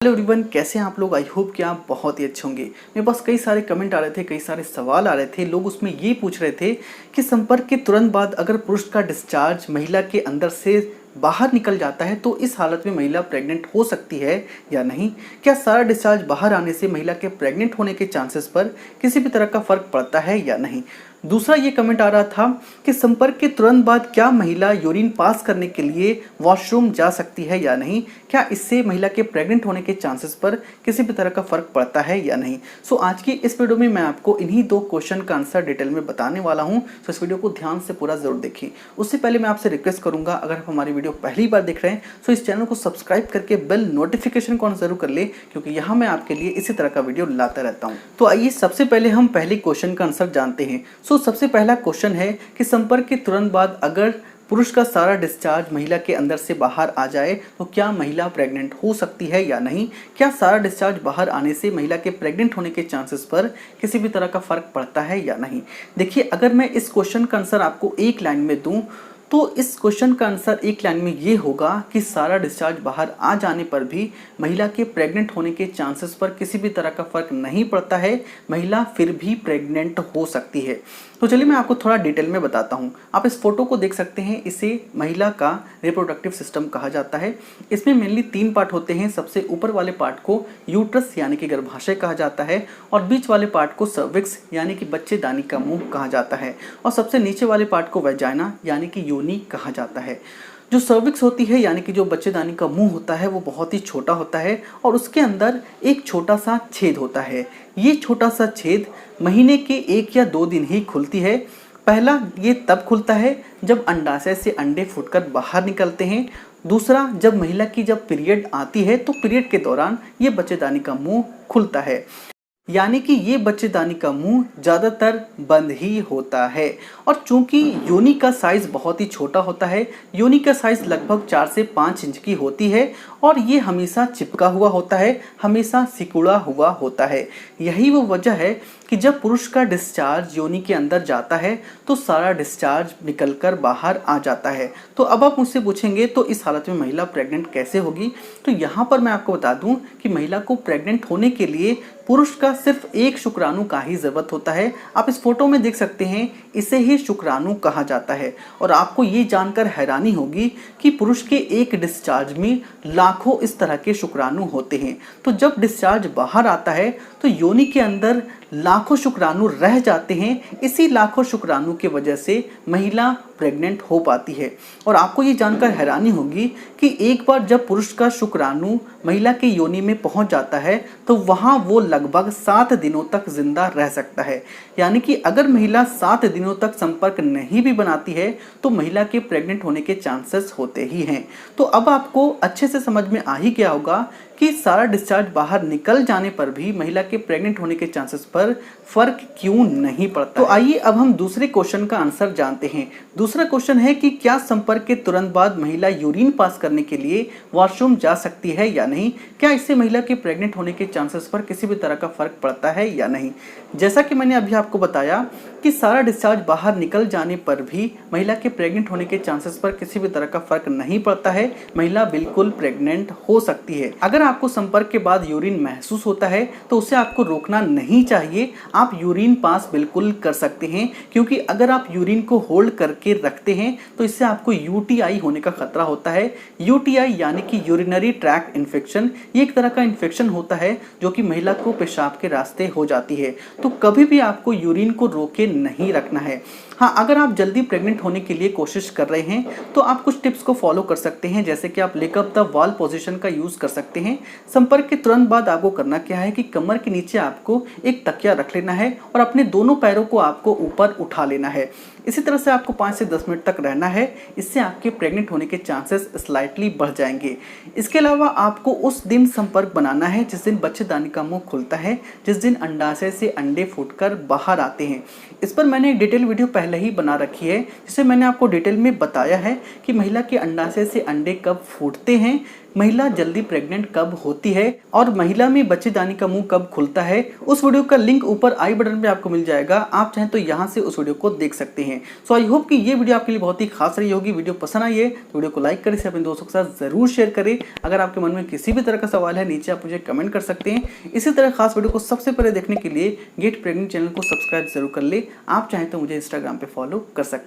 Hello everyone, कैसे हैं आप लोग। आई होप कि आप बहुत ही अच्छे होंगे। मेरे पास कई सारे कमेंट आ रहे थे, कई सारे सवाल आ रहे थे। लोग उसमें ये पूछ रहे थे कि संपर्क के तुरंत बाद अगर पुरुष का डिस्चार्ज महिला के अंदर से बाहर निकल जाता है तो इस हालत में महिला प्रेग्नेंट हो सकती है या नहीं। क्या सारा डिस्चार्ज बाहर आने से महिला के प्रेग्नेंट होने के चांसेस पर किसी भी तरह का फर्क पड़ता है या नहीं। दूसरा ये कमेंट आ रहा था कि संपर्क के तुरंत बाद क्या महिला यूरिन पास करने के लिए वॉशरूम जा सकती है या नहीं। क्या इससे महिला के प्रेग्नेंट होने के चांसेस पर किसी भी तरह का फर्क पड़ता है या नहीं। आज की इस वीडियो में मैं आपको इन्हीं दो क्वेश्चन का आंसर डिटेल में बताने वाला हूं। इस वीडियो को ध्यान से पूरा जरूर देखिए। उससे पहले मैं आपसे रिक्वेस्ट करूंगा, अगर आप हमारी वीडियो पहली बार देख रहे हैं तो इस चैनल को सब्सक्राइब करके बेल नोटिफिकेशन को ऑन जरूर कर ले, क्योंकि यहाँ मैं आपके लिए इसी तरह का वीडियो लाता रहता हूँ। तो आइए सबसे पहले हम पहले क्वेश्चन का आंसर जानते हैं। सबसे पहला क्वेश्चन है कि संपर्क के तुरंत बाद अगर पुरुष का सारा डिस्चार्ज महिला के अंदर से बाहर आ जाए तो क्या महिला प्रेग्नेंट हो सकती है या नहीं। क्या सारा डिस्चार्ज बाहर आने से महिला के प्रेग्नेंट होने के चांसेस पर किसी भी तरह का फर्क पड़ता है या नहीं। देखिए, अगर मैं इस क्वेश्चन का आंसर आपको एक लाइन में दूं तो इस क्वेश्चन का आंसर एक लाइन में ये होगा कि सारा डिस्चार्ज बाहर आ जाने पर भी महिला के प्रेग्नेंट होने के चांसेस पर किसी भी तरह का फर्क नहीं पड़ता है। महिला फिर भी प्रेग्नेंट हो सकती है। तो चलिए मैं आपको थोड़ा डिटेल में बताता हूँ। आप इस फोटो को देख सकते हैं, इसे महिला का रिप्रोडक्टिव सिस्टम कहा जाता है। इसमें मेनली 3 पार्ट होते हैं। सबसे ऊपर वाले पार्ट को यूट्रस यानी कि गर्भाशय कहा जाता है, और बीच वाले पार्ट को सर्विक्स यानी कि बच्चेदानी का मुंह कहा जाता है, और सबसे नीचे वाले पार्ट को वेजाइना यानी कि योनि कहा जाता है। जो सर्विक्स होती है यानी कि जो बच्चेदानी का मुंह होता है वो बहुत ही छोटा होता है, और उसके अंदर एक छोटा सा छेद होता है। ये छोटा सा छेद महीने के 1 या 2 दिन ही खुलती है। पहला ये तब खुलता है जब अंडाशय से अंडे फूटकर बाहर निकलते हैं। दूसरा, जब महिला की पीरियड आती है तो पीरियड के दौरान ये बच्चेदानी का मुंह खुलता है, यानी कि ये बच्चेदानी का मुंह ज़्यादातर बंद ही होता है। और चूंकि योनि का साइज़ बहुत ही छोटा होता है, योनि का साइज़ लगभग 4 से 5 इंच की होती है, और ये हमेशा चिपका हुआ होता है, हमेशा सिकुड़ा हुआ होता है। यही वो वजह है कि जब पुरुष का डिस्चार्ज योनि के अंदर जाता है तो सारा डिस्चार्ज निकलकर बाहर आ जाता है। तो अब आप मुझसे पूछेंगे तो इस हालत में महिला प्रेग्नेंट कैसे होगी। तो यहाँ पर मैं आपको बता दूं कि महिला को प्रेग्नेंट होने के लिए पुरुष का सिर्फ एक शुक्राणु का ही जरूरत होता है। आप इस फोटो में देख सकते हैं, इसे ही शुक्राणु कहा जाता है। और आपको ये जानकर हैरानी होगी कि पुरुष के एक डिस्चार्ज में लाखों इस तरह के शुक्राणु होते हैं। तो जब डिस्चार्ज बाहर आता है तो योनि के अंदर लाखों शुक्राणु रह जाते हैं। इसी लाखों शुक्राणु की वजह से महिला प्रेग्नेंट हो पाती है। और आपको ये जानकर हैरानी होगी कि एक बार जब पुरुष का शुक्राणु महिला के योनि में पहुंच जाता है तो वहां वो लगभग 7 दिनों तक जिंदा रह सकता है। यानी कि अगर महिला 7 दिनों तक संपर्क नहीं भी बनाती है तो महिला के प्रेग्नेंट होने के चांसेस होते ही हैं। तो अब आपको अच्छे से समझ में आ ही गया होगा कि सारा डिस्चार्ज बाहर निकल जाने पर भी महिला के प्रेग्नेंट होने के चांसेस पर फर्क क्यों नहीं पड़ता। तो आइए अब हम दूसरे क्वेश्चन का आंसर जानते हैं। दूसरा क्वेश्चन है कि क्या संपर्क के तुरंत बाद महिला यूरिन पास करने के लिए वॉशरूम जा सकती है या नहीं। क्या इससे महिला के प्रेग्नेंट होने के चांसेस पर किसी भी तरह का फर्क पड़ता है या नहीं। जैसा कि मैंने अभी आपको बताया कि सारा डिस्चार्ज बाहर निकल जाने पर भी महिला के प्रेग्नेंट होने के चांसेस पर किसी भी तरह का फर्क नहीं पड़ता है। महिला बिल्कुल प्रेग्नेंट हो सकती है। अगर आपको संपर्क के बाद यूरिन महसूस होता है तो उसे आपको रोकना नहीं चाहिए। आप यूरिन पास बिल्कुल कर सकते हैं, क्योंकि अगर आप यूरिन को होल्ड करके रखते हैं तो इससे आपको यूटीआई होने का खतरा होता है। यूटीआई यानी कि यूरिनरी ट्रैक्ट इन्फेक्शन, ये एक तरह का इन्फेक्शन होता है जो कि महिला को पेशाब के रास्ते हो जाती है। तो कभी भी आपको यूरिन को रोके नहीं रखना है। हाँ, अगर आप जल्दी प्रेग्नेंट होने के लिए कोशिश कर रहे हैं तो आप कुछ टिप्स को फॉलो कर सकते हैं, जैसे कि आप लेकअप द वॉल पोजीशन का यूज कर सकते हैं। संपर्क के तुरंत बाद आपको करना क्या है कि कमर के नीचे आपको एक तकिया रख लेना है और अपने दोनों पैरों को आपको ऊपर उठा लेना है। इसी तरह से आपको 5 से 10 मिनट तक रहना है। इससे आपके प्रेग्नेंट होने के चांसेस स्लाइटली बढ़ जाएंगे। इसके अलावा आपको उस दिन संपर्क बनाना है जिस दिन बच्चेदानी का मुंह खुलता है, जिस दिन अंडाशय से अंडे फूटकर बाहर आते हैं। इस पर मैंने एक डिटेल वीडियो पहले ही बना रखी है, जिसे मैंने आपको डिटेल में बताया है कि महिला के अंडाशय से अंडे कब फूटते हैं, महिला जल्दी प्रेग्नेंट कब होती है और महिला में बच्चेदानी का मुंह कब खुलता है, उस वीडियो का लिंक ऊपर आई बटन पे आपको मिल जाएगा। आप चाहें तो यहाँ से उस वीडियो को देख सकते हैं। सो आई होप कि ये वीडियो आपके लिए बहुत ही खास रही होगी। वीडियो पसंद आई है तो वीडियो को लाइक करें, अपने दोस्तों के साथ जरूर शेयर करें। अगर आपके मन में किसी भी तरह का सवाल है नीचे आप मुझे कमेंट कर सकते हैं। इसी तरह खास वीडियो को सबसे पहले देखने के लिए गेट प्रेग्नेंट चैनल को सब्सक्राइब जरूर कर ले। आप चाहें तो मुझे इंस्टाग्राम पे फॉलो कर सकते हैं।